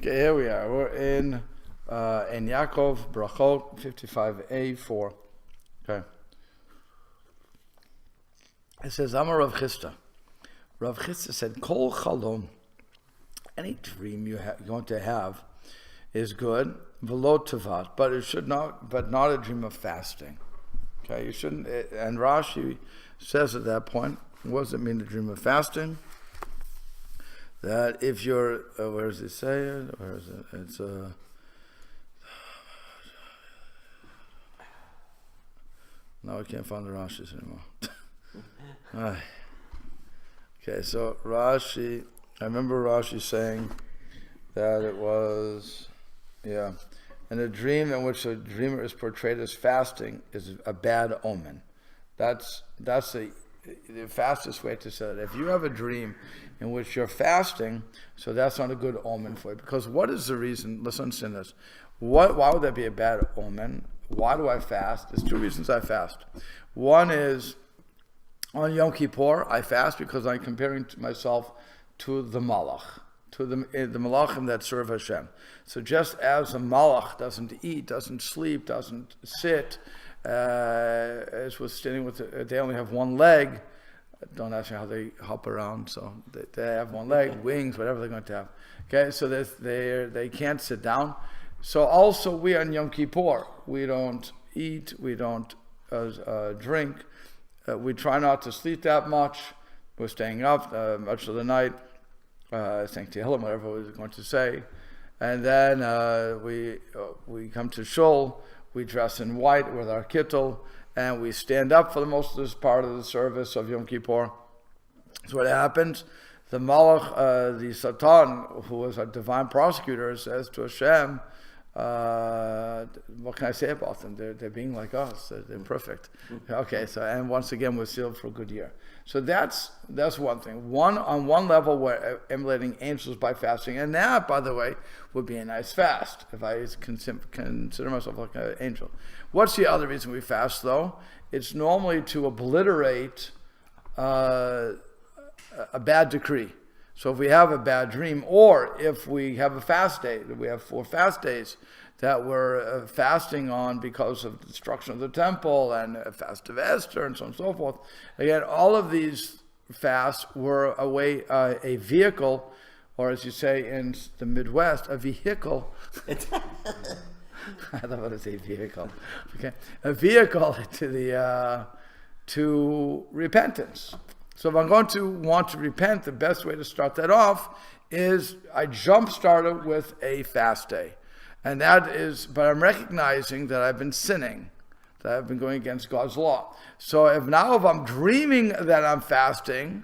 Okay, here we are. We're in Yaakov, Brachot, 55a4. Okay. It says, Amar Rav Chisda. Rav Chisda said, Kol chalom, any dream you're going to have is good, velo tavat, but not a dream of fasting. Okay, you shouldn't. And Rashi says at that point, what does it mean to dream of fasting? That if you're, where does it say it? Where is it? It's no, I can't find the Rashis anymore. Okay, so Rashi, I remember Rashi saying that it was, and a dream in which a dreamer is portrayed as fasting is a bad omen. That's the fastest way to say it. If you have a dream in which you're fasting, so that's not a good omen for you. Because what is the reason? Let's understand this. Why would that be a bad omen? Why do I fast? There's two reasons I fast. One is on Yom Kippur, I fast because I'm comparing myself to the Malach, to the Malachim that serve Hashem. So just as a Malach doesn't eat, doesn't sleep, doesn't sit, as was standing with, they only have one leg. Don't ask me how they hop around. So they have one leg, wings, whatever they're going to have. Okay, so they can't sit down. So also we on Yom Kippur, we don't eat, we don't drink. We try not to sleep that much. We're staying up much of the night, saying Tehillim, whatever I was going to say. And then we come to shul. We dress in white with our kittel, and we stand up for the most of this part of the service of Yom Kippur. So what happens? The Malach, the Satan, who was our divine prosecutor, says to Hashem, what can I say about them? They're being like us. They're perfect. Okay, so and once again we're sealed for a good year. So that's one thing. On one level, we're emulating angels by fasting, and that, by the way, would be a nice fast if I consider myself like an angel. What's the other reason we fast, though? It's normally to obliterate a bad decree. So if we have a bad dream, or if we have a fast day, we have 4 fast days that we're fasting on because of the destruction of the temple and a fast of Esther and so on and so forth. Again, all of these fasts were a vehicle, or as you say in the Midwest, a vehicle. I don't want to say vehicle. Okay, a vehicle to repentance. So if I'm going to want to repent, the best way to start that off is I jump-start it with a fast day. And that is, but I'm recognizing that I've been sinning, that I've been going against God's law. So if I'm dreaming that I'm fasting,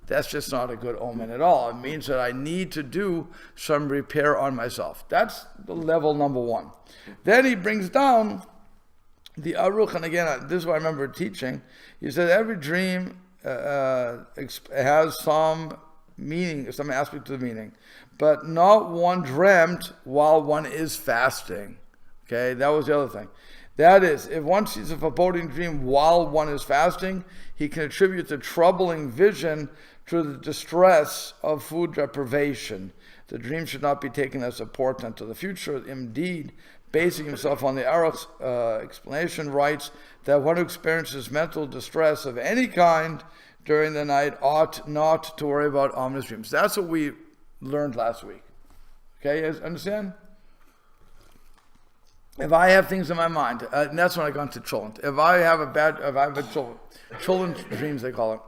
that's just not a good omen at all. It means that I need to do some repair on myself. That's the level number 1. Then he brings down the Aruch, and again, this is what I remember teaching. He said every dream has some meaning, some aspect of the meaning, but not one dreamt while one is fasting. Okay, that was the other thing. That is, if one sees a foreboding dream while one is fasting, he can attribute the troubling vision to the distress of food deprivation. The dream should not be taken as a portent of the future. Indeed, basing himself on the Aruch's explanation, writes that one who experiences mental distress of any kind during the night ought not to worry about ominous dreams. That's what we learned last week. Okay, you understand? If I have things in my mind, and that's when I got into children. If I have children's dreams, they call it,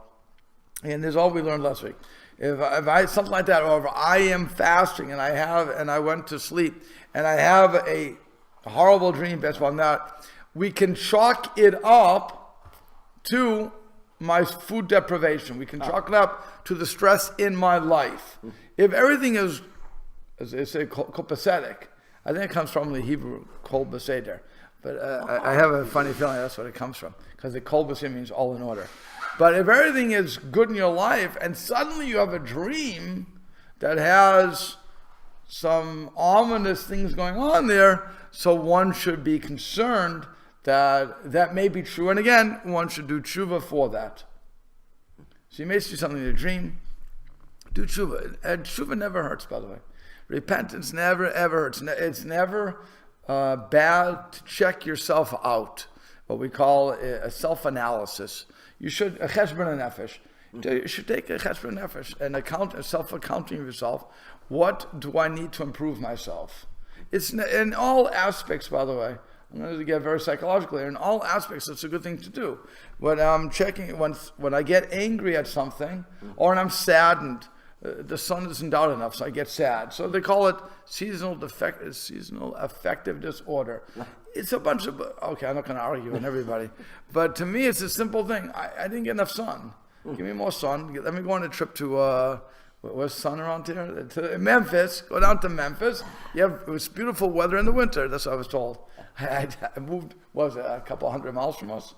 and there's all we learned last week. If I something like that, or if I am fasting and I went to sleep and I have a horrible dream based on that, we can chalk it up to my food deprivation. We can chalk it up to the stress in my life. If everything is, as they say, copacetic, I think it comes from the Hebrew kol beseder. But I have a funny feeling that's what it comes from, because the kol beseder means all in order. But if everything is good in your life and suddenly you have a dream that has some ominous things going on there, so one should be concerned that may be true. And again, one should do tshuva for that. So you may see something in a dream, do tshuva. And tshuva never hurts, by the way. Repentance never ever hurts. It's never bad to check yourself out. What we call a self-analysis. You should a cheshbon nefesh. You should take a cheshbon nefesh and a self-accounting of yourself. What do I need to improve myself? It's in all aspects, by the way. I'm going to get very psychological here. In all aspects, it's a good thing to do. When I'm checking, when I get angry at something, or when I'm saddened, the sun isn't out enough, so I get sad. So they call it seasonal affective disorder. It's a bunch of, okay, I'm not going to argue with everybody, but to me, it's a simple thing. I didn't get enough sun. Give me more sun. Let me go on a trip to, where's sun around here? To Memphis. Go down to Memphis. It was beautiful weather in the winter. That's what I was told. I moved, a couple hundred miles from us?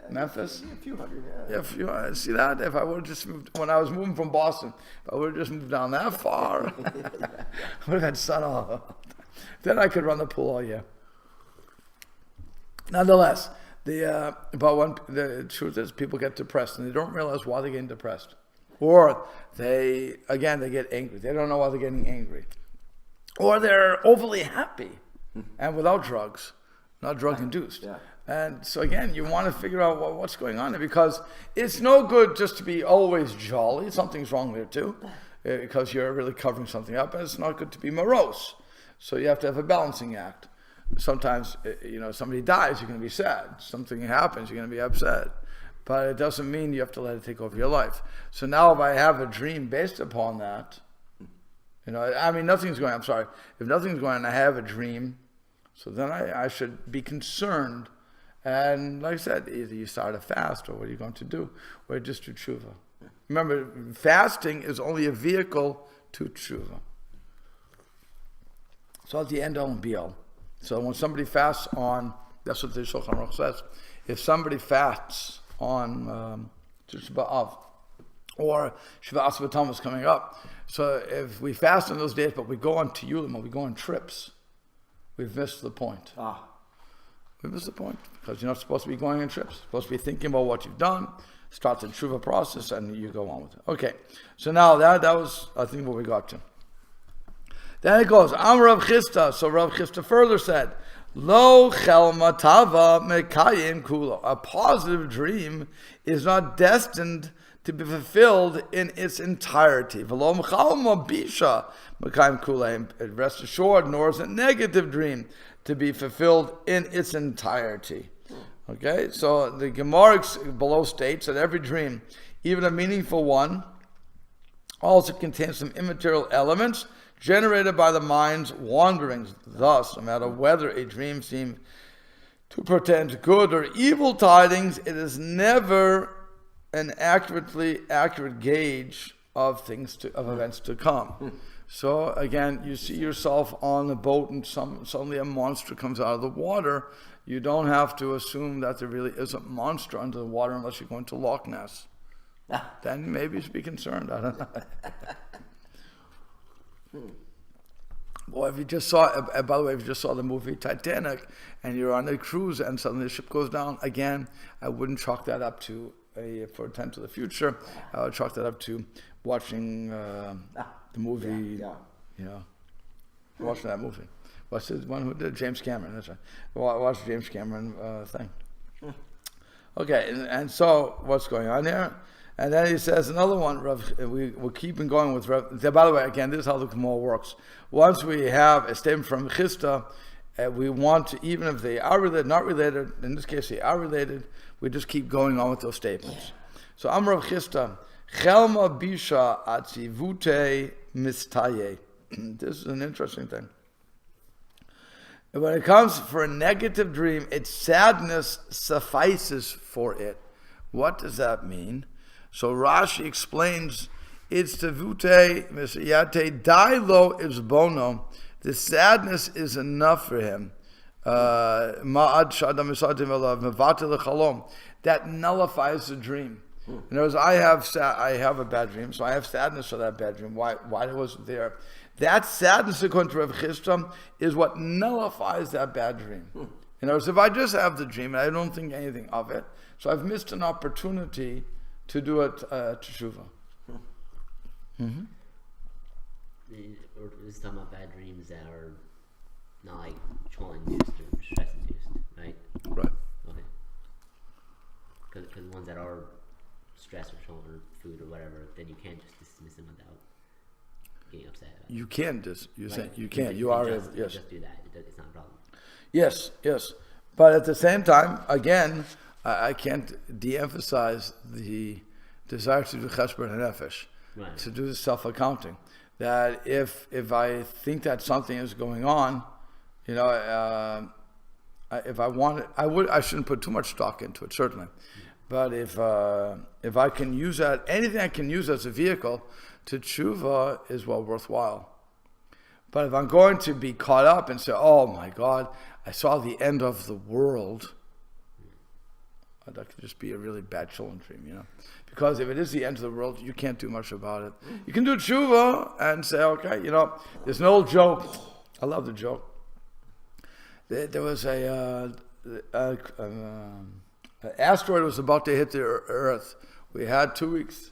Memphis? A few hundred, yeah. See that? If I would have just moved, when I was moving from Boston, if I would have just moved down that far, I would have had sun all. Then I could run the pool all year. Nonetheless, the truth is people get depressed and they don't realize why they're getting depressed. Or they get angry. They don't know why they're getting angry. Or they're overly happy and without drugs, not drug induced. Yeah. And so again, you want to figure out what's going on there, because it's no good just to be always jolly. Something's wrong there too, because you're really covering something up, and it's not good to be morose. So you have to have a balancing act. Sometimes, somebody dies, you're going to be sad. Something happens, you're going to be upset. But it doesn't mean you have to let it take over your life. So now if I have a dream based upon that, nothing's going on. I'm sorry. If nothing's going on, I have a dream, so then I should be concerned. And like I said, either you start a fast, or what are you going to do? Or just do tshuva. Remember, fasting is only a vehicle to tshuva. So at the end all and be all. So when somebody fasts on, that's what the Shulchan Aruch says, if somebody fasts on Tisha B'Av, or Shiva Asar B'Tammuz is coming up, so if we fast on those days, but we go on tiyulim, or we go on trips, we've missed the point. We missed the point, because you're not supposed to be going on trips. You're supposed to be thinking about what you've done, start the tshuva process, and you go on with it. Okay, so now that was, I think, what we got to. Then it goes, Rav Chisda. So Rav Chisda further said, Lo chelma tava mekayim kulo. A positive dream is not destined to be fulfilled in its entirety. V'lo chelma bisha mekayim kulo. Rest assured, nor is a negative dream to be fulfilled in its entirety. Okay, so the Gemara below states that every dream, even a meaningful one, also contains some immaterial elements generated by the mind's wanderings. Thus, no matter whether a dream seems to portend good or evil tidings, it is never an accurate gauge of events to come. So again, you see yourself on a boat and suddenly a monster comes out of the water. You don't have to assume that there really is a monster under the water unless you're going to Loch Ness. Then maybe you should be concerned. I don't know. Well, if you just saw, by the way, if you just saw the movie Titanic and you're on a cruise and suddenly the ship goes down, again, I wouldn't chalk that up to a foretell to the future. I would chalk that up to watching the movie. Watching that movie. What's the one who did? James Cameron. That's right. Watch the James Cameron thing. Okay, and so what's going on there? And then he says another one, we're keeping going with Rav. By the way, again, this is how the Gemara works. Once we have a statement from Chisda, we want to, even if they are related, not related, in this case they are related, we just keep going on with those statements. So Rav Chisda, Chelma Bisha Atzivute Mistaye. This is an interesting thing. When it comes for a negative dream, its sadness suffices for it. What does that mean? So Rashi explains, it's tevute misayate dailo is bono. The sadness is enough for him. Ma'ad shadam misatim elav mevatel lechalom. That nullifies the dream. In other words, I have a bad dream, so I have sadness for that bad dream. Why was it there? That sadness, according to Rav Chisda, is what nullifies that bad dream. In other words, if I just have the dream and I don't think anything of it, so I've missed an opportunity to do it teshuva. The or is talking about bad dreams that are not like trauma induced or stress induced, right? Right. Okay. Because ones that are stress or trauma or food or whatever, then you can't just dismiss them without getting upset. You can you're saying you can. can. You are able, yes. Just do that. It's not a problem. Yes, yes. But at the same time, again, I can't de-emphasize the desire to do cheshbon hanefesh, Right. to do the self-accounting. That if I think that something is going on, if I want it, I shouldn't put too much stock into it, certainly. But if I can use that, anything I can use as a vehicle to tshuva is well worthwhile. But if I'm going to be caught up and say, oh my God, I saw the end of the world, that could just be a really bad children dream, Because if it is the end of the world, you can't do much about it. You can do tshuva and say, okay, there's an old joke. I love the joke. There was an asteroid was about to hit the Earth. We had 2 weeks.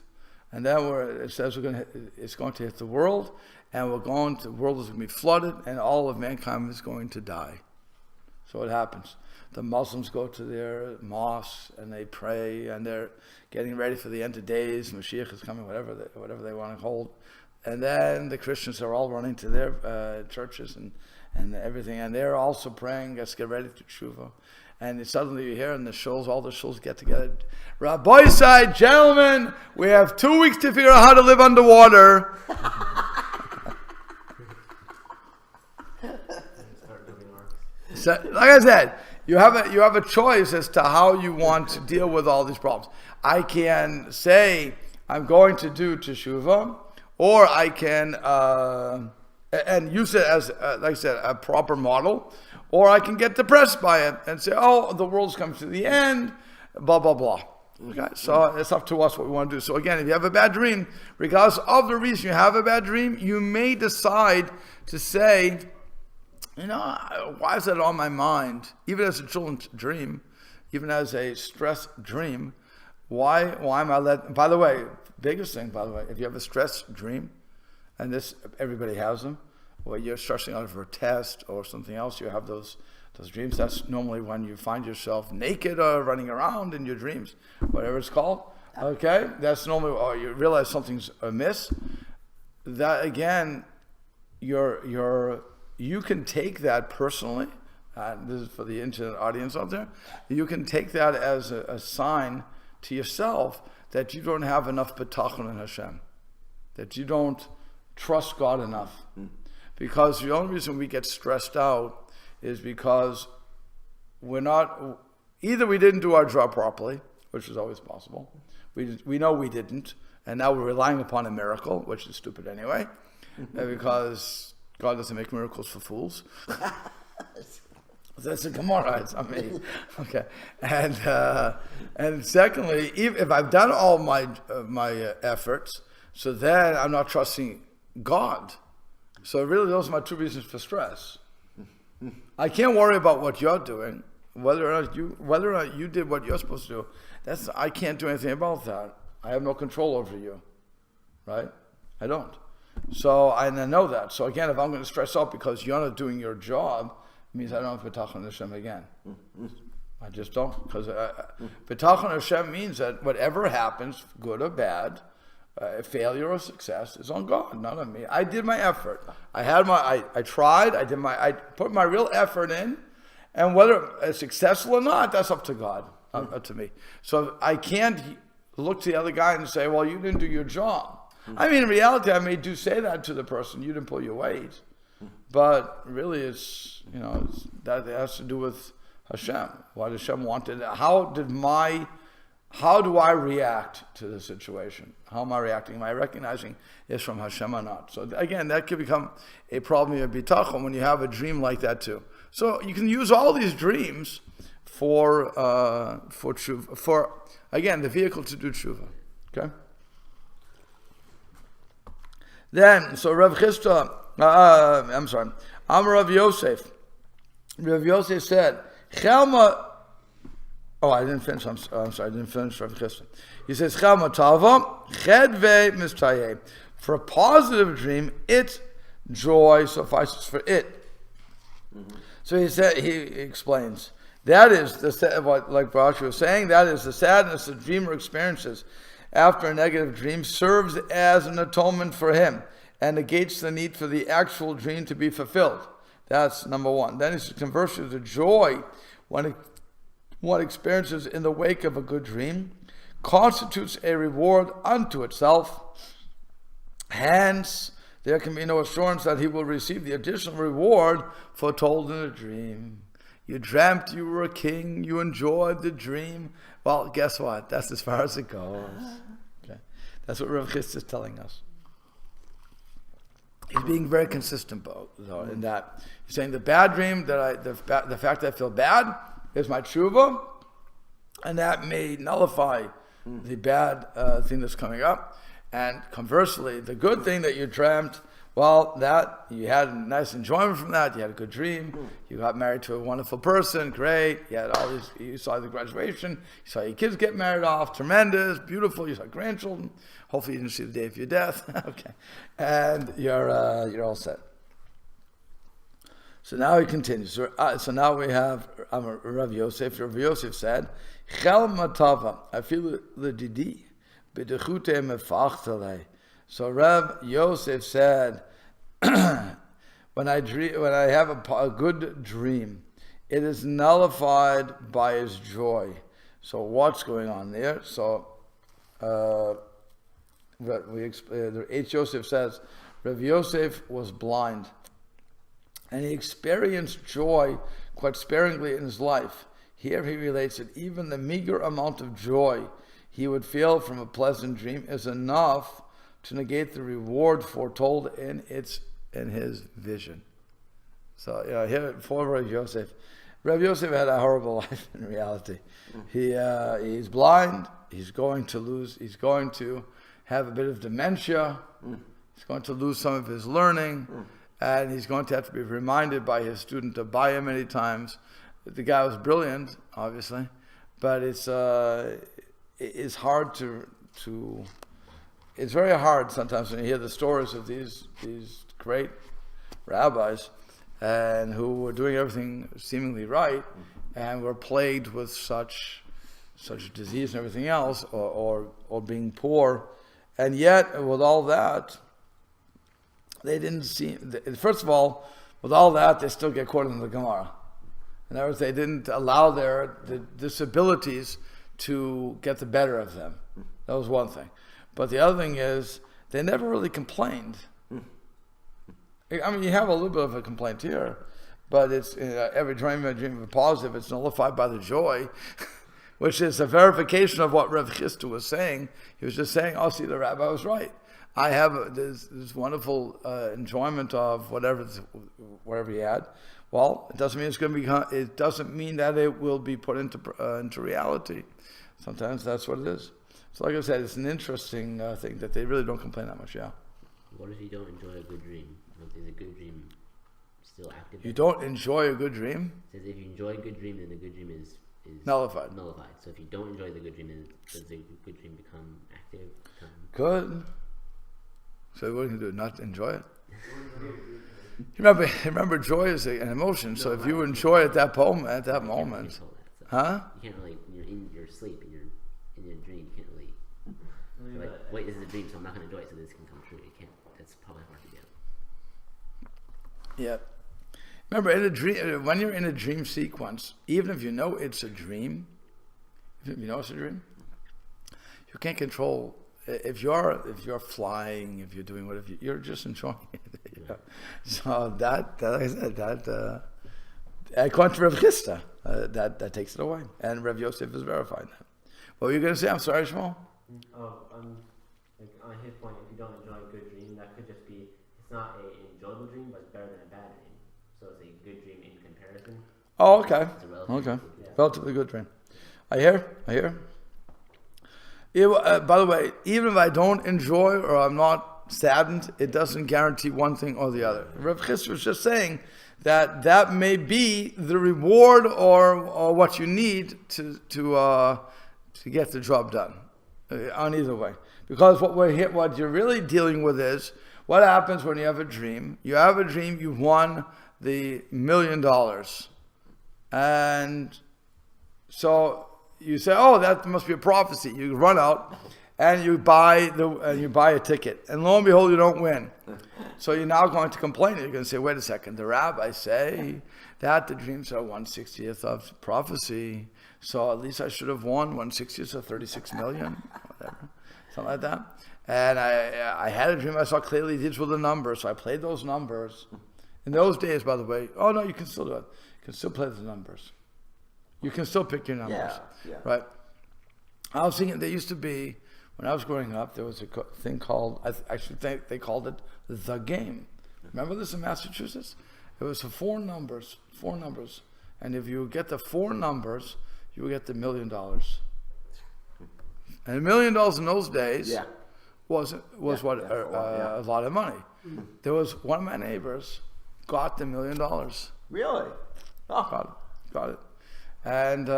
And then it says it's going to hit the world, and the world is going to be flooded, and all of mankind is going to die. So what happens? The Muslims go to their mosques and they pray, and they're getting ready for the end of days. Mashiach is coming, whatever they want to hold. And then the Christians are all running to their churches and everything, and they're also praying. Let's get ready to tshuva. And suddenly you hear in the shuls, all the shuls get together. Rabbi side, gentlemen, we have 2 weeks to figure out how to live underwater. So, like I said, you have a choice as to how you want to deal with all these problems. I can say I'm going to do teshuvah, or I can and use it as like I said, a proper model. Or I can get depressed by it and say, oh, the world's come to the end, blah, blah, blah. Okay? So it's up to us what we want to do. So again, if you have a bad dream, regardless of the reason you have a bad dream, you may decide to say, why is that on my mind? Even as a children's dream, even as a stress dream, why am I by the way, biggest thing, by the way, if you have a stress dream, and this, everybody has them, or you're stressing out for a test or something else, you have those dreams. That's normally when you find yourself naked or running around in your dreams, whatever it's called. Okay, that's normally, or you realize something's amiss. That again, you can take that personally. This is for the internet audience out there. You can take that as a sign to yourself that you don't have enough bitachon in Hashem, that you don't trust God enough. Because the only reason we get stressed out is because either we didn't do our job properly, which is always possible. We know we didn't, and now we're relying upon a miracle, which is stupid anyway, because God doesn't make miracles for fools. That's a Gemara. It's not me. Okay, and secondly, if I've done all my efforts, so then I'm not trusting God. So really, those are my two reasons for stress. I can't worry about what you're doing, whether or not you did what you're supposed to do. I can't do anything about that. I have no control over you, right? I don't. So I know that. So again, if I'm going to stress out because you're not doing your job, it means I don't have B'tachon Hashem again. I just don't, because B'tachon Hashem means that whatever happens, good or bad, failure or success, is on God, not on me. I did my effort. I tried. I put my real effort in, and whether it's successful or not, that's up to God, up to me. So I can't look to the other guy and say, "Well, you didn't do your job." I mean, in reality, I may say that to the person. You didn't pull your weight, but really, that has to do with Hashem. What Hashem wanted. How do I react to the situation? How am I reacting? Am I recognizing it's from Hashem or not? So again, that could become a problem of bitachon when you have a dream like that too. So you can use all these dreams for tshuva, for again the vehicle to do tshuva. Okay. Then Rav Chisda, Amar Rav Yosef. Rav Yosef said, Chelma. Oh, I didn't finish. I'm sorry, I didn't finish Rav Chisda. He says, Chelma Tava, Chedve Mistaye. For a positive dream, it joy suffices for it. So he explains, that is what, like Rashi was saying, that is the sadness the dreamer experiences after a negative dream serves as an atonement for him and negates the need for the actual dream to be fulfilled. That's number one. Then he says, conversely, the joy one experiences in the wake of a good dream constitutes a reward unto itself. Hence, there can be no assurance that he will receive the additional reward foretold in a dream. You dreamt you were a king, you enjoyed the dream. Well, guess what? That's as far as it goes. Okay. That's what Rav Chist is telling us. He's being very consistent though, in that. He's saying the bad dream, the fact that I feel bad is my tshuva, and that may nullify the bad thing that's coming up. And conversely, the good thing that you dreamt, well, that you had a nice enjoyment from that. You had a good dream. You got married to a wonderful person. Great. You had all these. You saw the graduation. You saw your kids get married off. Tremendous, beautiful. You saw grandchildren. Hopefully, you didn't see the day of your death. Okay, and you're all set. So now he continues. So now we have Rav Yosef. Rav Yosef said, "Chel matava, I feel the didi, b'dechute mefachtalei." So Rav Yosef said, when I have a good dream, it is nullified by his joy. So what's going on there? So H. Yosef says, Rav Yosef was blind, and he experienced joy quite sparingly in his life. Here he relates that even the meager amount of joy he would feel from a pleasant dream is enough to negate the reward foretold in his vision. So here for Rav Yosef had a horrible life in reality. He's blind. He's going to have a bit of dementia. He's going to lose some of his learning, and he's going to have to be reminded by his student Abaya many times. The guy was brilliant, obviously, but it's hard to. It's very hard sometimes when you hear the stories of these great rabbis and who were doing everything seemingly right and were plagued with such disease and everything else, or being poor, and yet with all that, they didn't seem. First of all, with all that, they still get caught in the Gemara. In other words, they didn't allow the disabilities to get the better of them. That was one thing. But the other thing is, they never really complained. I mean, you have a little bit of a complaint here, but it's every dream of a positive, it's nullified by the joy, which is a verification of what Rav Chisda was saying. He was just saying, oh, see, the rabbi was right. I have this wonderful enjoyment of whatever he had. Well, it doesn't mean it's going to become. It doesn't mean that it will be put into reality. Sometimes that's what it is. So, like I said, it's an interesting thing that they really don't complain that much. Yeah. What if you don't enjoy a good dream? Is a good dream still active? You don't enjoy a good dream? It says if you enjoy a good dream, then the good dream is nullified. So if you don't enjoy the good dream, then does the good dream become active? Good. So what can you do? Not enjoy it? Remember, joy is an emotion. So if you enjoy it at that moment, huh? You can't really. You're in your sleep and you're in your dream. You can't really. Like, wait, this is a dream, so I'm not going to enjoy it. So this can come true. You can't. That's probably hard to get. Yeah. Remember, in a dream, when you're in a dream sequence, even if you know it's a dream, you can't control. If you're flying, if you're doing whatever, you're just enjoying it. You know? So that like I said, according to Rav Chisda, that takes it away, and Rav Yosef has verified that. What were you going to say? I'm sorry, Shmuel. On his point, if you don't enjoy a good dream, that could just be, it's not an enjoyable dream, but it's better than a bad dream. So it's a good dream in comparison. Oh, okay. Relatively good dream. I hear. By the way, even if I don't enjoy or I'm not saddened, it doesn't guarantee one thing or the other. Rav Chisda was just saying that may be the reward or what you need to get the job done. On either way, because what you're really dealing with is What happens when you have a dream? You have a dream, you won the $1 million. And so you say, oh, that must be a prophecy. You run out and you buy a ticket. And lo and behold, you don't win. So you're now going to complain. You're going to say, wait a second, the rabbis say that the dreams are 1/60th of prophecy. So at least I should have won 1/60th of 36 million, whatever, something like that. And I had a dream I saw clearly these were the numbers, so I played those numbers. In those days, by the way, oh no, you can still do it. You can still play the numbers. You can still pick your numbers, right? I was thinking there used to be, when I was growing up, there was a thing called, I should think they called it the game. Remember this in Massachusetts? It was for four numbers, and if you get the four numbers, you would get the $1 million. And $1 million in those days was a lot of money. There was one of my neighbors got the $1 million. Really? Oh. Got it. And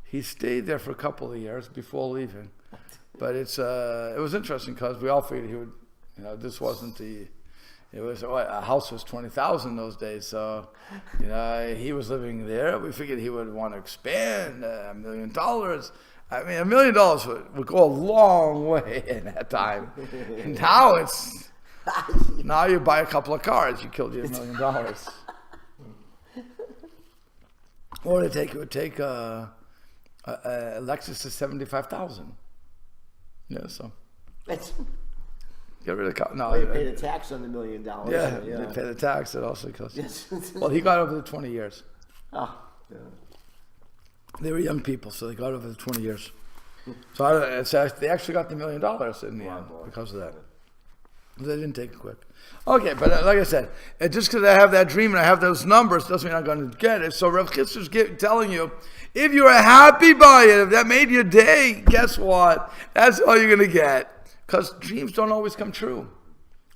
he stayed there for a couple of years before leaving. But it was interesting because we all figured he would, this wasn't a house was $20,000 those days. So, he was living there. We figured he would want to expand $1 million. I mean, $1 million would go a long way in that time. And now you buy a couple of cars, you killed your $1 million. Or it would take a Lexus to $75,000. Yeah, so That's, get rid of the car. No, they pay the tax on the $1 million. Yeah, they pay the tax. It also costs. Yes. Well, he got over the 20 years. Oh, yeah. They were young people, so they got over the 20 years. So they actually got the $1 million in the end because of that. They didn't take it quick. Okay, but like I said, just because I have that dream and I have those numbers doesn't mean I'm going to get it. So Rav Chitzer's telling you, if you are happy by it, if that made your day, guess what? That's all you're going to get. Because dreams don't always come true.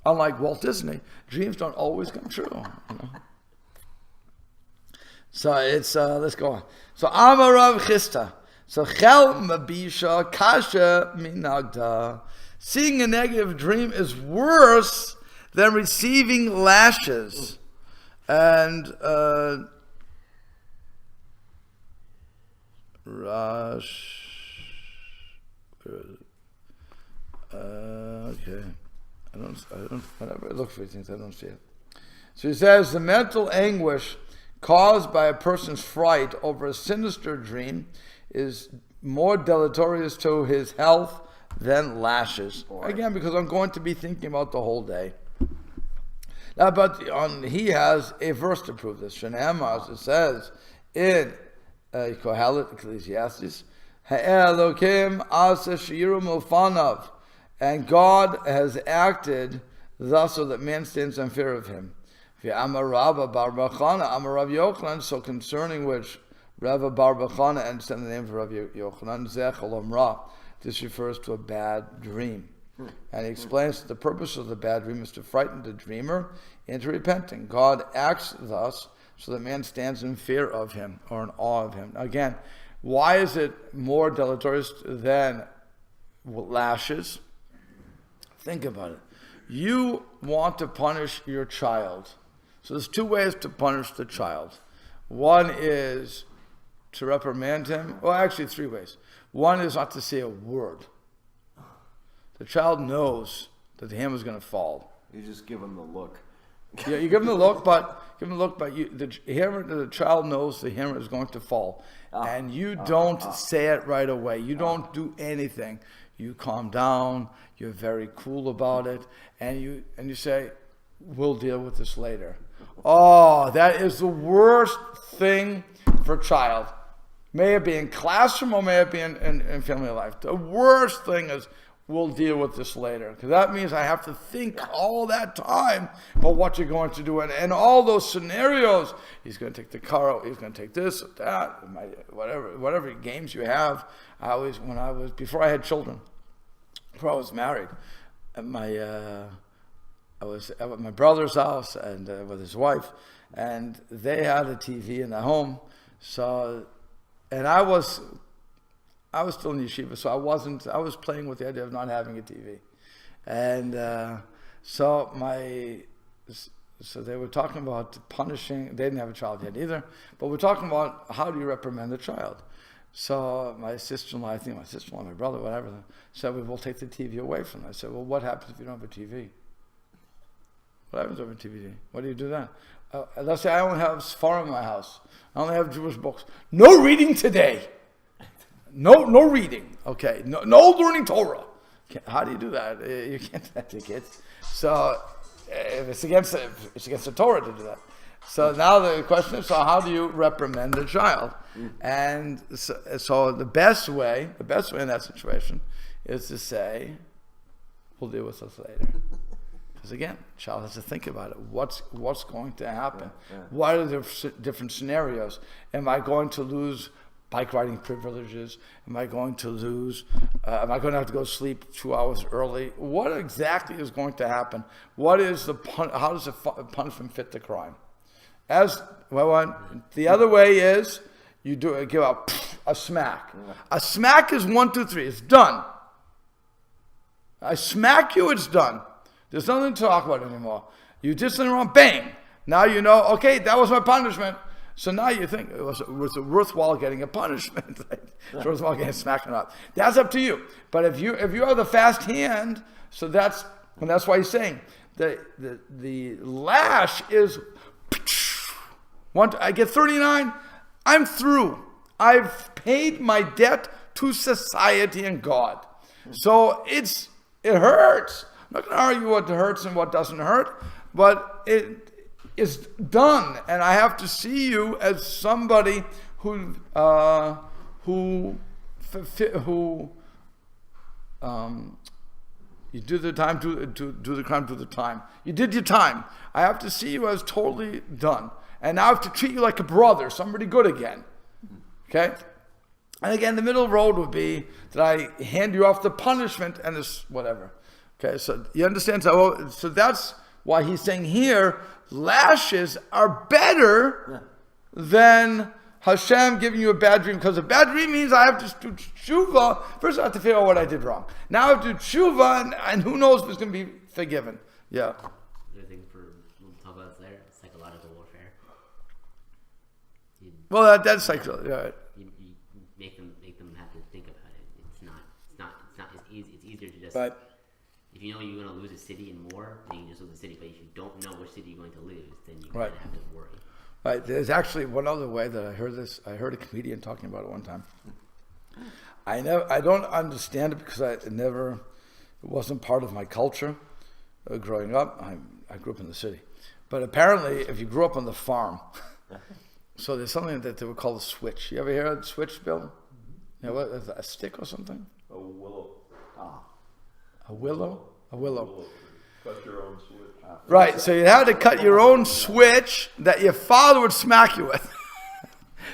Unlike Walt Disney, dreams don't always come true. So it's, let's go on. So Amar Rav Chisda. So Chel Mabisha Kasha Minagda. Seeing a negative dream is worse than receiving lashes. And okay. I don't, whenever I look for things, I don't see it. So he says, the mental anguish caused by a person's fright over a sinister dream is more deleterious to his health than lashes. Again, because I'm going to be thinking about the whole day. Now, but he has a verse to prove this. Shenamar, it says in Kohelet, Ecclesiastes, Ha'elokim asa shiru mufanav, and God has acted thus so that man stands in fear of him. Amar Rabba bar Bachana, Amar Rav Yochanan, so concerning which Rabba bar Bachana, and send the name for Rav Yochanan, Zechalom Ra. This refers to a bad dream. And he explains that the purpose of the bad dream is to frighten the dreamer into repenting. God acts thus so that man stands in fear of him or in awe of him. Again, why is it more deleterious than lashes? Think about it. You want to punish your child. So there's two ways to punish the child. One is to reprimand him. Well, actually, three ways. One is not to say a word. The child knows that the hammer is going to fall. You just give him the look. Yeah, you give him the look, but the child knows the hammer is going to fall, and you don't say it right away. You don't do anything. You calm down. You're very cool about it, and you say, "We'll deal with this later." Oh, that is the worst thing for a child. May it be in classroom or may it be in family life. The worst thing is, we'll deal with this later. Because that means I have to think all that time about what you're going to do. And all those scenarios, he's going to take the car out, he's going to take this, that, whatever games you have. Before I had children, before I was married, I was at my brother's house and with his wife, and they had a TV in the home. So, and I was still in yeshiva, so I was playing with the idea of not having a TV. And So they were talking about punishing. They didn't have a child yet either, but we're talking about how do you reprimand a child. So my sister-in-law, my brother, whatever, said, we'll take the TV away from them. I said, well, what happens if you don't have a TV? What happens if you have a TV? What do you do then? Let's say I only have Sfarim in my house. I only have Jewish books. No reading today. No reading. Okay. No learning Torah. How do you do that? You can't do that to kids. So it's against the Torah to do that. So now the question is, so how do you reprimand a child? And so the best way in that situation is to say, we'll deal with this later. Because again, child has to think about it. What's going to happen? What are the different scenarios? Am I going to lose bike riding privileges? Am I going to lose? Am I going to have to go sleep 2 hours early? What exactly is going to happen? How does the punishment fit the crime? The other way is you give out a smack. A smack is 1, 2, 3. It's done. I smack you. It's done. There's nothing to talk about anymore. You did something wrong, bang. Now you know, okay, that was my punishment. So now you think, was it worthwhile getting a punishment? It's worthwhile getting smacked or not. That's up to you. But if you have the fast hand, so that's why he's saying the lash is, I get 39, I'm through. I've paid my debt to society and God. So it hurts. I'm not going to argue what hurts and what doesn't hurt, but it is done, and I have to see you as somebody who you do the time do the crime, do the time. You did your time. I have to see you as totally done, and now I have to treat you like a brother, somebody good again. Okay. And again, the middle road would be that I hand you off the punishment and this whatever. Okay, so you understand? So that's why he's saying here, lashes are better than Hashem giving you a bad dream. Because a bad dream means I have to do tshuva. First I have to figure out what I did wrong. Now I have to do tshuva, and who knows if it's going to be forgiven. Yeah. The other thing we'll talk about this later, psychological warfare. Well, that's psychological. Yeah. You make them have to think about it. It's not as easy. It's easier to just. Right. If you know you're going to lose a city and more, then you just lose the city. But if you don't know which city you're going to lose, then you kind of have to worry. Right. There's actually one other way that I heard this. I heard a comedian talking about it one time. I don't understand it because it wasn't part of my culture growing up. I grew up in the city. But apparently, if you grew up on the farm, so there's something that they would call a switch. You ever hear of the switch, Bill? You know what, a stick or something? A willow. A willow? A willow. Cut your own switch. Right, so you had to cut your own switch that your father would smack you with.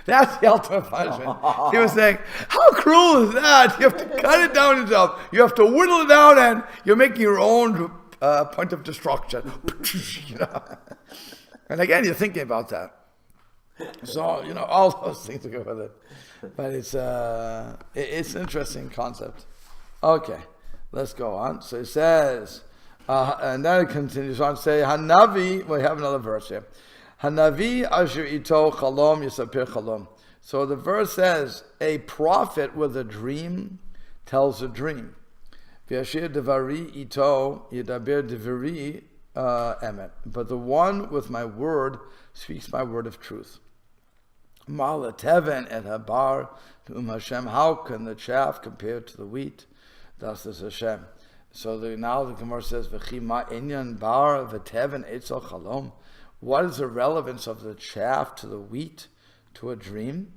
That's the ultimate punishment. He was saying, how cruel is that? You have to cut it down yourself. You have to whittle it down, and you're making your own point of destruction. You know? And again, you're thinking about that. So, all those things to go with it. But it's an interesting concept. Okay. Let's go on. So it says, and then it continues on to say, Hanavi, we have another verse here. Hanavi asher ito chalom yisapir chalom. So the verse says, a prophet with a dream tells a dream. V'yashir devari ito yidaber devari emet. But the one with my word speaks my word of truth. Ma'ala teven et habar to Hashem. How can the chaff compare to the wheat? Thus is Hashem. So now the Gemara says, "V'chima inyan bar v'teven etzel chalom." What is the relevance of the chaff to the wheat to a dream?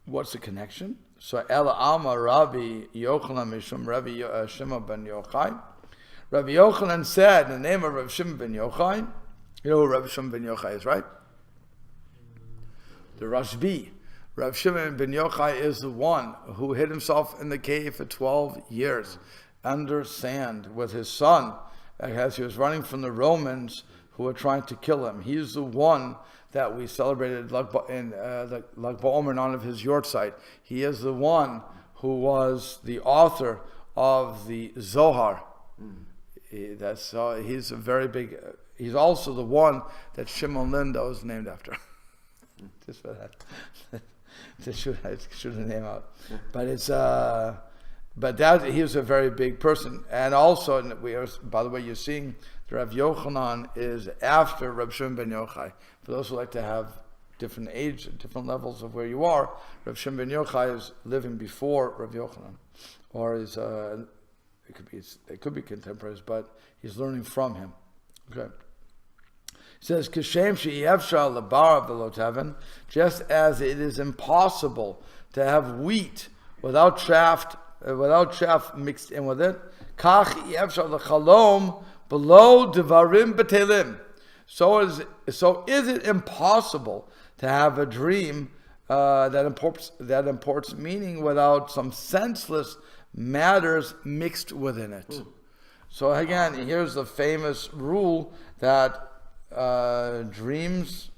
What's the connection? So Ela Alma Rabbi Yochanan Mishum Rabbi Shimon ben Yochai. Rabbi Yochanan said in the name of Rabbi Shimon ben Yochai. You know who Rabbi Shimon ben Yochai is, right? The Rashbi. Rav Shimon ben Yochai is the one who hid himself in the cave for 12 years under sand with his son as he was running from the Romans who were trying to kill him. He's the one that we celebrated Lag BaOmer in honor of his Yortzeit. He is the one who was the author of the Zohar. He's a very big. He's also the one that Shimon Lindo is named after. Just for that. I should have name out, but it's but that he was a very big person, and also by the way, you're seeing the Rav Yochanan is after Rav Shimon ben Yochai. For those who like to have different age, different levels of where you are, Rav Shimon ben Yochai is living before Rav Yochanan, or is it could be contemporaries, but he's learning from him. Okay. It says, "Kishem she'yevshar lebar v'lotaven," just as it is impossible to have wheat without chaff mixed in with it. Kach yevshar lechalom below devarim betelim. So is it impossible to have a dream that imports meaning without some senseless matters mixed within it? So again, here's the famous rule that dreams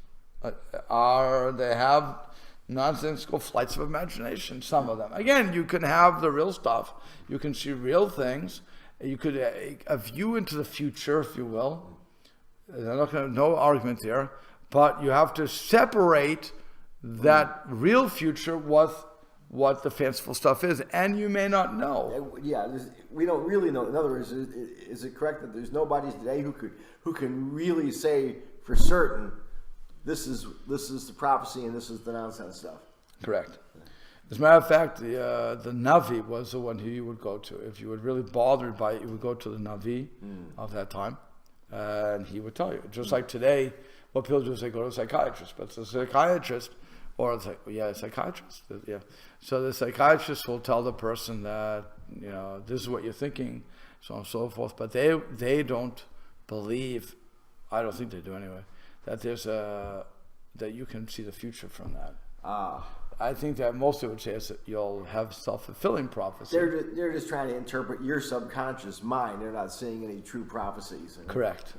they have nonsensical flights of imagination, some of them. Again, you can have the real stuff, you can see real things, you could a view into the future, if you will. No argument here, but you have to separate that real future with what the fanciful stuff is, and you may not know. Yeah, we don't really know. In other words, is it correct that there's nobody today who can really say for certain this is the prophecy and this is the nonsense stuff? Correct. As a matter of fact, the Navi was the one who you would go to. If you were really bothered by it, you would go to the Navi of that time, and he would tell you. Just like today, what people do is they go to a psychiatrist, but the psychiatrist, or it's like, a psychiatrist. Yeah. So the psychiatrist will tell the person that, this is what you're thinking, so on and so forth. But they don't believe, I don't think they do anyway, that that you can see the future from that. I think that mostly would say is that you'll have self-fulfilling prophecy. They're just trying to interpret your subconscious mind. They're not seeing any true prophecies. Correct.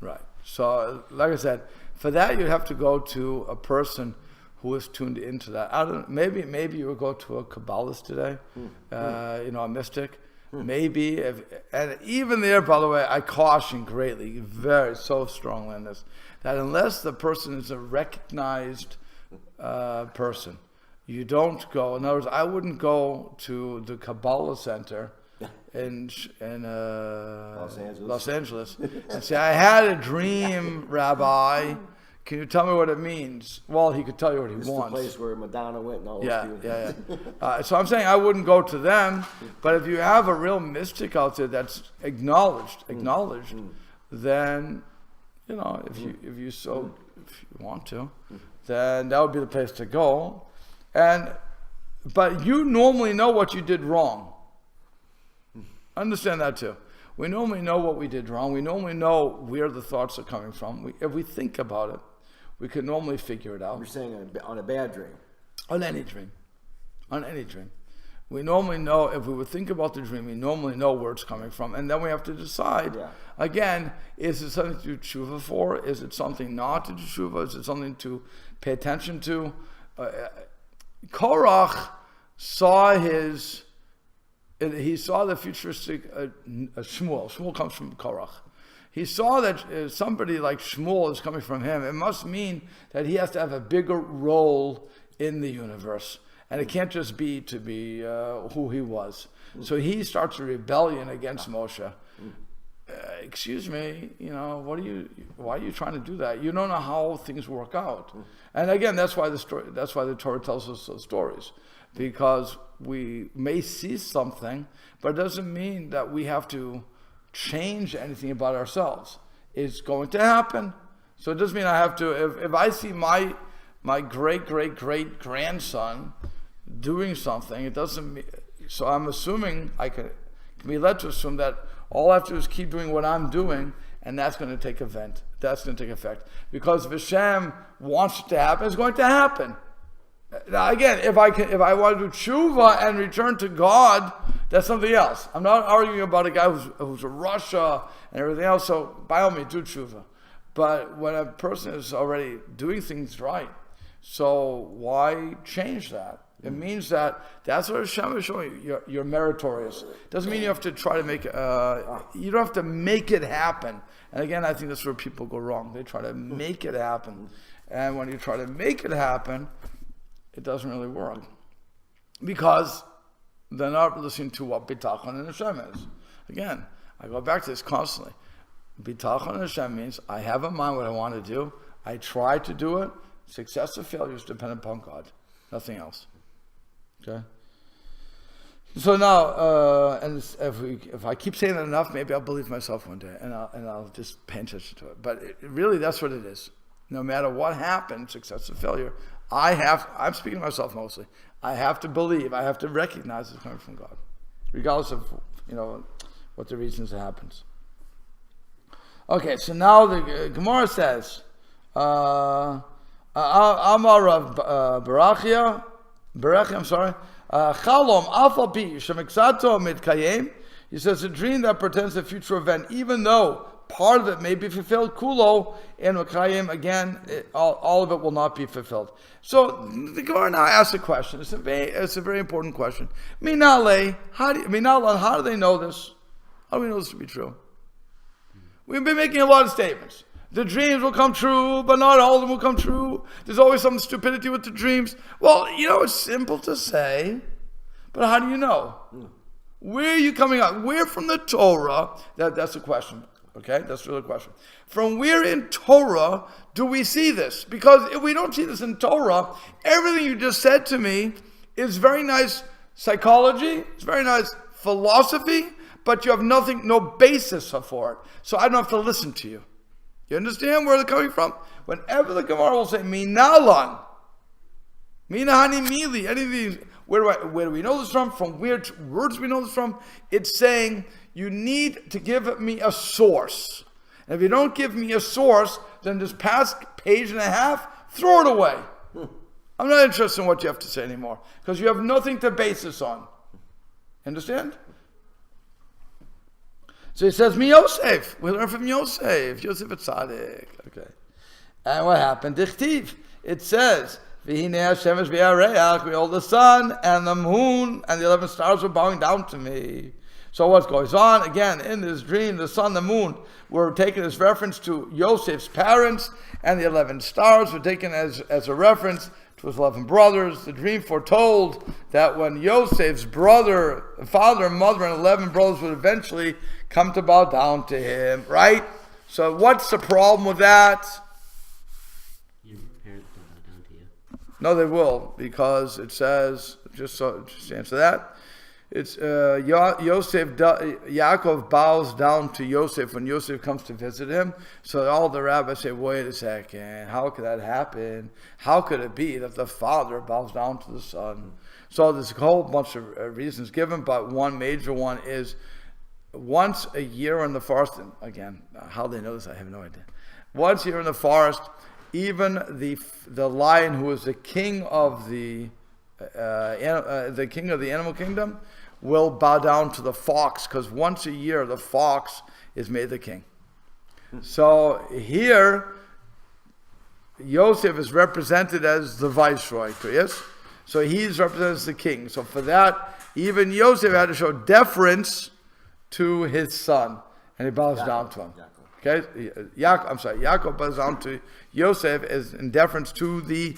Right. So, like I said, for that you'd have to go to a person who is tuned into that. Maybe you would go to a Kabbalist today, a mystic. Maybe, and even there, by the way, I caution greatly, so strongly on this, that unless the person is a recognized person, you don't go. In other words, I wouldn't go to the Kabbalah Center in Los Angeles and say, "I had a dream, Rabbi. Can you tell me what it means?" Well, he could tell you what he wants. It's the place where Madonna went and all those people. Yeah. So I'm saying I wouldn't go to them, but if you have a real mystic out there that's acknowledged, then, if you want to, then that would be the place to go. But you normally know what you did wrong. Understand that too. We normally know what we did wrong. We normally know where the thoughts are coming from. If we think about it, we can normally figure it out. You're saying on a bad dream? On any dream. We normally know, if we would think about the dream, we normally know where it's coming from. And then we have to decide, again, is it something to do tshuva for? Is it something not to do tshuva? Is it something to pay attention to? Korach saw he saw the futuristic Shmuel. Shmuel comes from Korach. He saw that somebody like Shmuel is coming from him. It must mean that he has to have a bigger role in the universe. And it can't just be to be who he was. So he starts a rebellion against Moshe. Excuse me, why are you trying to do that? You don't know how things work out. And again, that's why the Torah tells us those stories. Because we may see something, but it doesn't mean that we have to change anything about ourselves. It's going to happen. So it doesn't mean I have to, if I see my great grandson doing something, it doesn't mean, so I'm assuming, I can be led to assume that all I have to do is keep doing what I'm doing, and that's going to take effect. Because if Hashem wants it to happen, it's going to happen. Now again, if I want to do tshuva and return to God, that's something else. I'm not arguing about a guy who's a Russia and everything else, so by all means do tshuva. But when a person is already doing things right, so why change that? It means that's what Hashem is showing you. You're meritorious. Doesn't mean you have to try to make. You don't have to make it happen. And again, I think that's where people go wrong. They try to make it happen, and when you try to make it happen, it doesn't really work because they're not listening to what bitachon and Hashem is. Again, I go back to this constantly. Bitachon and Hashem means I have in mind what I want to do. I try to do it. Success or failure is dependent upon God, nothing else. Okay. So now, and if I keep saying it enough, maybe I'll believe myself one day, and I'll just pay attention to it. But really, that's what it is. No matter what happens, success or failure, I'm speaking to myself mostly. I have to believe. I have to recognize it's coming from God, regardless of what the reasons it happens. Okay, so now the Gemara says, Amar of Berachia, I'm sorry. Chalom alfa pi shemiksato mitkayem. He says a dream that pretends a future event, even though part of it may be fulfilled. Kulo and mikayem again, all of it will not be fulfilled. So the Gemara now asks a question. It's a very important question. Minale, how do they know this? How do we know this to be true? We've been making a lot of statements. The dreams will come true, but not all of them will come true. There's always some stupidity with the dreams. Well, it's simple to say, but how do you know? Where are you coming out? Where from the Torah? That's the question. Okay, that's really the question. From where in Torah do we see this? Because if we don't see this in Torah, everything you just said to me is very nice psychology. It's very nice philosophy, but you have no basis for it. So I don't have to listen to you. You understand where they're coming from? Whenever the Gemara will say minalan, minahani mili, any of these, where do we know this from? From which words do we know this from? It's saying you need to give me a source. And if you don't give me a source, then this past page and a half, throw it away. I'm not interested in what you have to say anymore because you have nothing to base this on. Understand? So he says, "Mi Yosef." We learn from Yosef. Yosef Tzaddik. Okay. And what happened? Dichtiv. It says, "V'hinei Hashemesh v'yareach." Behold, the sun and the moon and the 11 stars were bowing down to me. So what's going on? Again, in this dream, the sun, the moon were taken as reference to Yosef's parents, and the 11 stars were taken as a reference to his 11 brothers. The dream foretold that when Yosef's father, mother, and 11 brothers would eventually come to bow down to him, right? So what's the problem with that? Your parents don't bow down to you. No, they will, because it says, just to answer that, it's Yaakov bows down to Yosef when Yosef comes to visit him. So all the rabbis say, wait a second, how could that happen? How could it be that the father bows down to the son? So there's a whole bunch of reasons given, but one major one is once a year in the forest, and again, how they know this, I have no idea. Once a year in the forest, even the lion who is the king of the animal kingdom will bow down to the fox, because once a year the fox is made the king. So here, Yosef is represented as the viceroy, yes? So he's represented as the king. So for that, even Yosef had to show deference to his son, and he bows down to him. Okay, Yaakov bows down to Yosef as in deference to the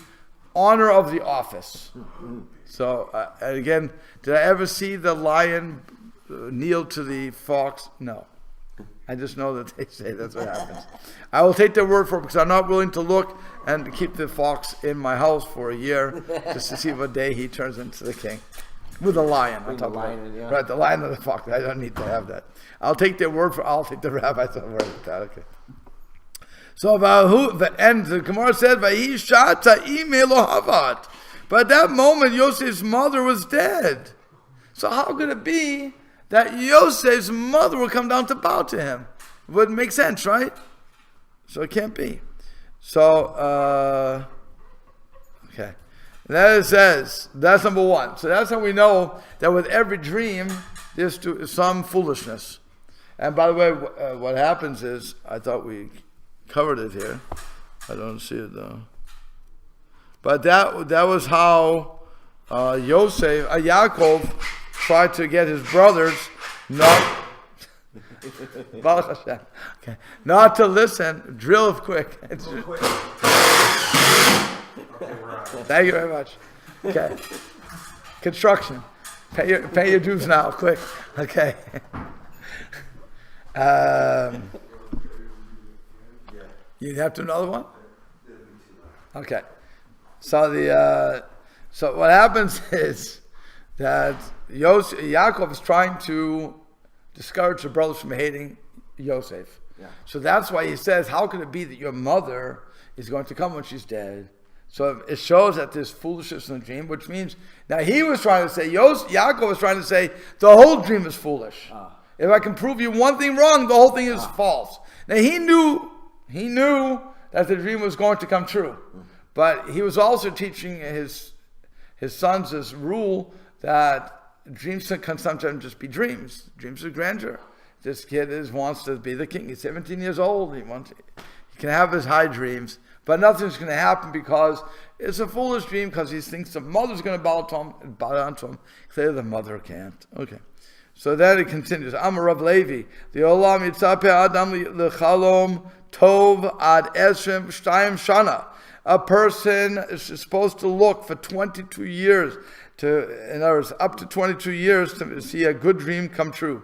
honor of the office. So and again, did I ever see the lion kneel to the fox? No. I just know that they say that's what happens. I will take their word for it because I'm not willing to look and keep the fox in my house for a year just to see what day he turns into the king. With a lion on top of it. Yeah. Right, the lion and the fox. I don't need to have that. I'll take their word for I'll take the rabbi's word for that. Okay. So and the Gemara said, but at that moment Yosef's mother was dead. So how could it be that Yosef's mother will come down to bow to him? It wouldn't make sense, right? So it can't be. So okay. And that it says, that's number one. So that's how we know that with every dream, there's some foolishness. And by the way, what happens is, I thought we covered it here. I don't see it though. But that was how Yaakov tried to get his brothers not Baruch Hashem. Okay. Not to listen. Drill quick. Thank you very much. Okay. Construction. Pay your dues now, quick. Okay. You have to another one? Okay. So so what happens is that Yaakov is trying to discourage the brothers from hating Yosef. Yeah. So that's why he says, how could it be that your mother is going to come when she's dead? So it shows that there's foolishness in the dream, which means, now he was trying to say, Yaakov was trying to say, the whole dream is foolish. If I can prove you one thing wrong, the whole thing is false. Now he knew that the dream was going to come true. But he was also teaching his sons this rule that dreams can sometimes just be dreams. Dreams of grandeur. This kid wants to be the king. He's 17 years old. He can have his high dreams, but nothing's going to happen because it's a foolish dream because he thinks the mother's going to bow down to him. Clearly the mother can't. Okay. So then it continues. Amar Rav Levi, the Olam Yitzapeh Adam lechalom tov ad esrim shtayim shana. A person is supposed to look for 22 years in other words, up to 22 years to see a good dream come true.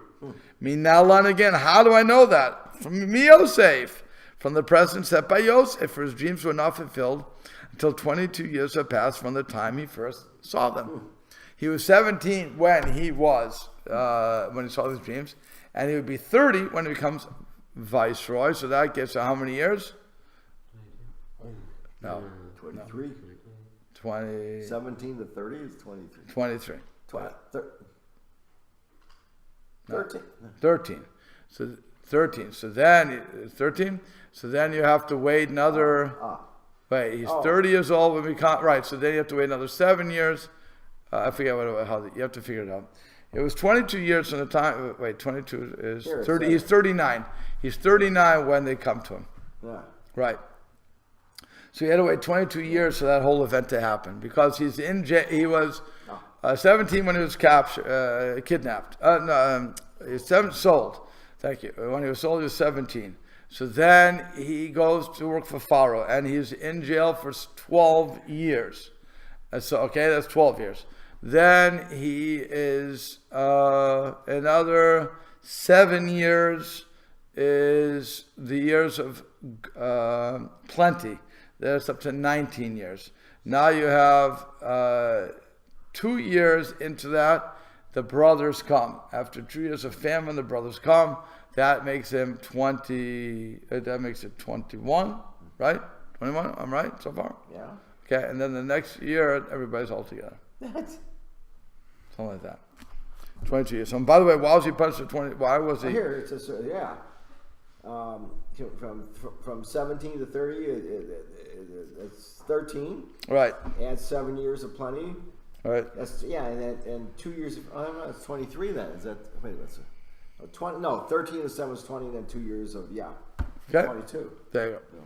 Minalan again, how do I know that? From Yosef, from the present set by Yosef, for his dreams were not fulfilled until 22 years have passed from the time he first saw them. He was 17 when he saw these dreams, and he would be 30 when he becomes viceroy. So that gets how many years? No. 23. 20. 17 to 30 is 23. 23. 13. 13. So 13. So then 13. So then you have to wait another. Wait, he's 30 years old when we can't. Right. So then you have to wait another 7 years. I forget how you have to figure it out. It was 22 years from the time. Wait, 22 is 30. He's 39. He's 39 when they come to him. Yeah. Right. So he had to wait 22 years for that whole event to happen because he's in jail. He was 17 when he was kidnapped. He was sold. Thank you. When he was sold, he was 17. So then he goes to work for Pharaoh, and he's in jail for 12 years. So that's 12 years. Then he is another 7 years is the years of plenty. That's up to 19 years. Now you have 2 years into that, the brothers come. After 2 years of famine, the brothers come. That makes him 20. That makes it 21, right? 21. I'm right so far. Yeah. Okay, and then the next year, everybody's all together. Something like that. 22 years. So, by the way, why was he punished for 20? Why was he? Here it says, yeah. From 17 to 30, it's 13. Right. Add 7 years of plenty. Right. That's and 2 years. It's 23 then. Is that what's 20? No, 13 and 7 is 20, and then 2 years of 22. There you go. Yeah.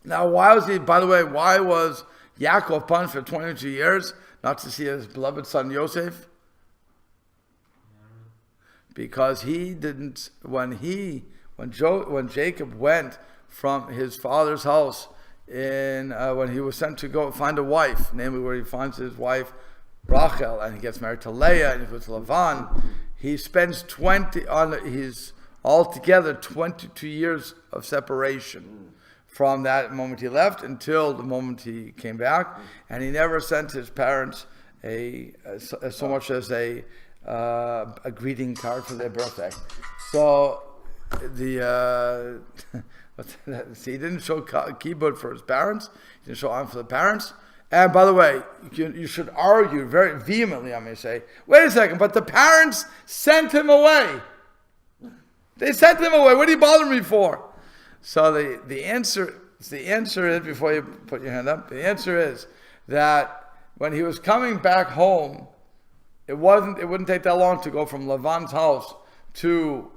Now, why was he? By the way, why was Yaakov punished for 22 years not to see his beloved son Yosef? Because he didn't when Jacob went from his father's house when he was sent to go find a wife, namely where he finds his wife Rachel, and he gets married to Leah, and he was Lavan. He spends altogether 22 years of separation from that moment he left until the moment he came back, and he never sent his parents so much as a greeting card for their birthday. So he didn't show keyboard for his parents. He didn't show arm for the parents. And by the way, you should argue very vehemently. I may say, wait a second, but the parents sent him away. They sent him away. What are you bothering me for? So the answer is, before you put your hand up, the answer is that when he was coming back home, it wouldn't take that long to go from Lavan's house to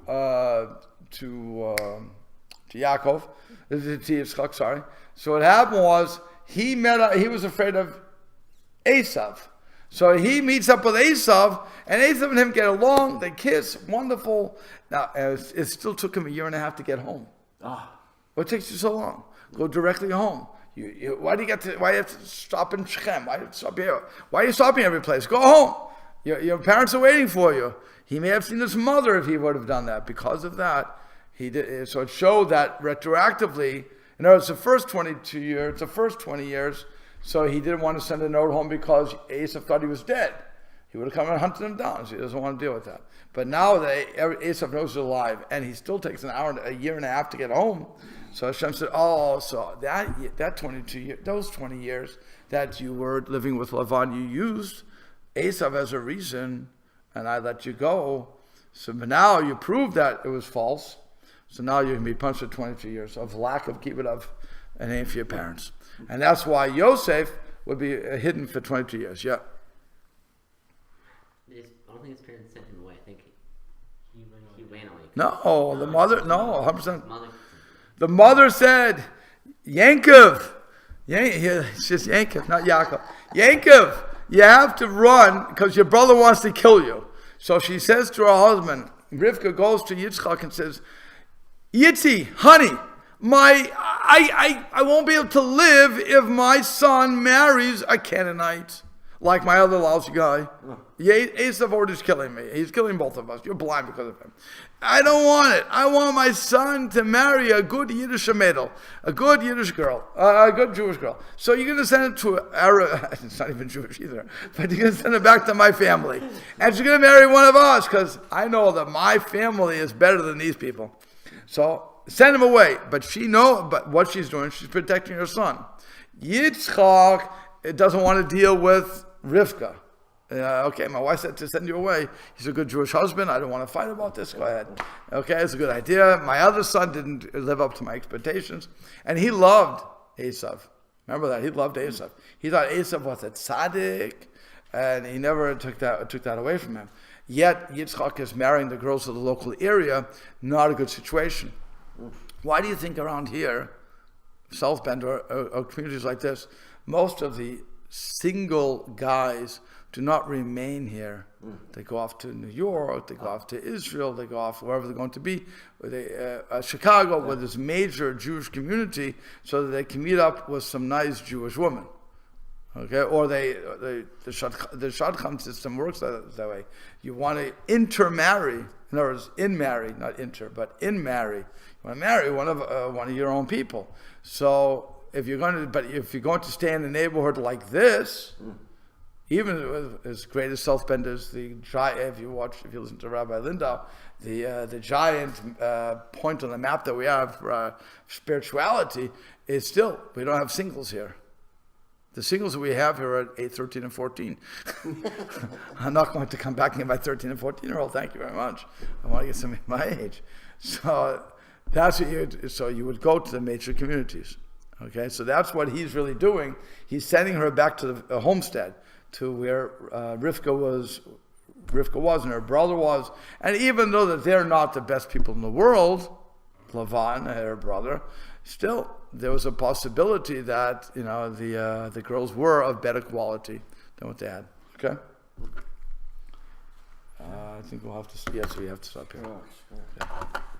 Yaakov, to Yitzchak, sorry. So what happened was he was afraid of Esav. So he meets up with Esav, and Esav and him get along. They kiss, wonderful. Now it still took him 1.5 years to get home. What takes you so long? Go directly home. Why do you have to stop in Shechem? Why do you stop here? Why are you stopping every place? Go home. Your parents are waiting for you. He may have seen his mother if he would have done that. Because of that, he did. So it showed that retroactively. In other words, the first 22 years, the first 20 years. So he didn't want to send a note home because Esav thought he was dead. He would have come and hunted him down. So he doesn't want to deal with that. But now that Esav knows he's alive, and he still takes 1.5 years to get home. So Hashem said, so that 22 years, those 20 years that you were living with Lavan, you used Esav as a reason, and I let you go. So now you proved that it was false. So now you can be punished for 22 years of lack of kibbud of an name for your parents. And that's why Yosef would be hidden for 22 years. Yeah. I don't think his parents sent him away. I think he ran away. No, the mother, no, 100%. Mother, The mother said, Yaakov. It's just Yaakov, not Yaakov. Yaakov, you have to run because your brother wants to kill you. So she says to her husband, Rivka goes to Yitzchak and says, Yitzi, honey, I won't be able to live if my son marries a Canaanite like my other lousy guy. Esav already is killing me. He's killing both of us. You're blind because of him. I don't want it. I want my son to marry a good Yiddish Mädel, a good Yiddish girl, a good Jewish girl. So you're going to send it to Arab. It's not even Jewish either, but you're going to send it back to my family, and she's going to marry one of us because I know that my family is better than these people. So send him away. But but what she's doing, she's protecting her son. Yitzchak doesn't want to deal with Rivka. Okay, my wife said to send you away. He's a good Jewish husband. I don't want to fight about this. Go ahead. Okay, it's a good idea. My other son didn't live up to my expectations. And he loved Esav. Remember that? He loved Esav. He thought Esav was a tzaddik, and he never took that away from him. Yet, Yitzchak is marrying the girls of the local area. Not a good situation. Why do you think around here, South Bend or communities like this, most of the single guys do not remain here. They go off to New York, they go off to Israel, they go off wherever they're going to be. Chicago, where there's major Jewish community, so that they can meet up with some nice Jewish woman. Okay, or the shadchan system works that way. You want to intermarry, in other words, in-marry, not inter, but in-marry. You want to marry one of your own people. So if you're going to stay in a neighborhood like this, even as great as South Bend is, if you listen to Rabbi Lindau, the giant point on the map that we have for spirituality is still, we don't have singles here. The singles that we have here are at 8, 13, and 14. I'm not going to come back and get my 13 and 14-year-old. Thank you very much. I want to get somebody my age. So that's what so you would go to the major communities. Okay, so that's what he's really doing. He's sending her back to the homestead, to where Rivka was and her brother was. And even though that they're not the best people in the world, Lavan, her brother, still there was a possibility that the girls were of better quality than what they had. Okay. I think we'll have to. Yes, we have to stop here. Okay.